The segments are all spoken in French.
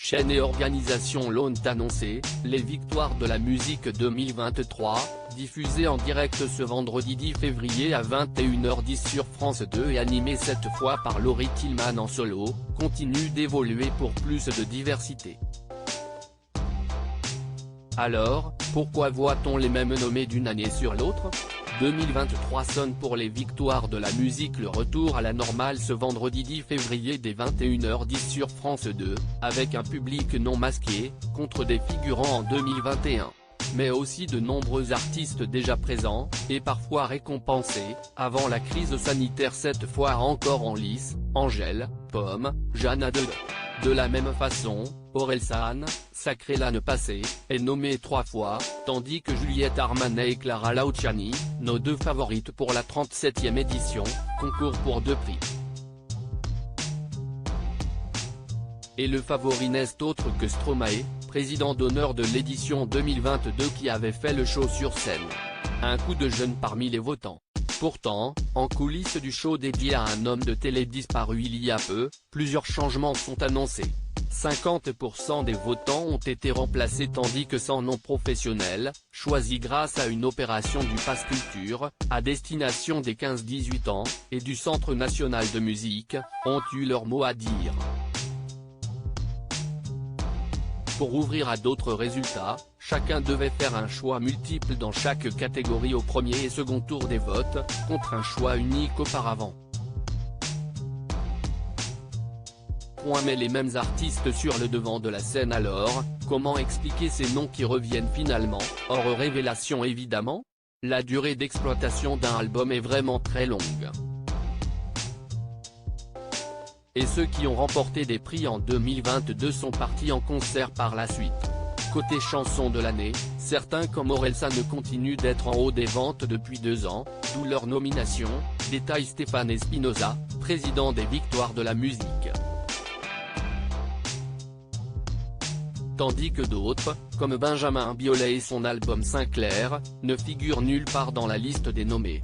chaînes et organisations l'ont annoncé, les victoires de la musique 2023, diffusées en direct ce vendredi 10 février à 21h10 sur France 2 et animées cette fois par Laurie Tillman en solo, continuent d'évoluer pour plus de diversité. Alors, pourquoi voit-on les mêmes nommés d'une année sur l'autre ? 2023 sonne pour les victoires de la musique. Le retour à la normale ce vendredi 10 février dès 21h10 sur France 2, avec un public non masqué, contre des figurants en 2021. Mais aussi de nombreux artistes déjà présents, et parfois récompensés, avant la crise sanitaire cette fois encore en lice, Angèle, Pomme, Jeanne Adele. De la même façon, Orelsan, sacrée l'année passée, est nommée 3 fois, tandis que Juliette Armanet et Clara Luciani, nos 2 favorites pour la 37e édition, concourent pour 2 prix. Et le favori n'est autre que Stromae, président d'honneur de l'édition 2022 qui avait fait le show sur scène. Un coup de jeune parmi les votants. Pourtant, en coulisses du show dédié à un homme de télé disparu il y a peu, plusieurs changements sont annoncés. 50% des votants ont été remplacés tandis que 100 non-professionnels, choisis grâce à une opération du Pass Culture, à destination des 15-18 ans, et du Centre national de musique, ont eu leur mot à dire. Pour ouvrir à d'autres résultats, chacun devait faire un choix multiple dans chaque catégorie au premier et second tour des votes, contre un choix unique auparavant. Mais les mêmes artistes sur le devant de la scène alors, comment expliquer ces noms qui reviennent finalement, hors révélation évidemment ? La durée d'exploitation d'un album est vraiment très longue. Et ceux qui ont remporté des prix en 2022 sont partis en concert par la suite. Côté chanson de l'année, certains comme Orelsan continuent d'être en haut des ventes depuis 2 ans, d'où leur nomination, détaille Stéphane Espinosa, président des victoires de la musique. Tandis que d'autres, comme Benjamin Biolay et son album Sinclair, ne figurent nulle part dans la liste des nommés.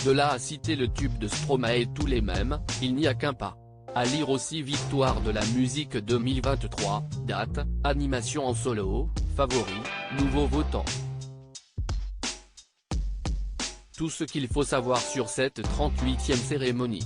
De là à citer le tube de Stromae tous les mêmes, il n'y a qu'un pas. À lire aussi victoire de la musique 2023, date, animation en solo, favori, nouveau votant. Tout ce qu'il faut savoir sur cette 38e cérémonie.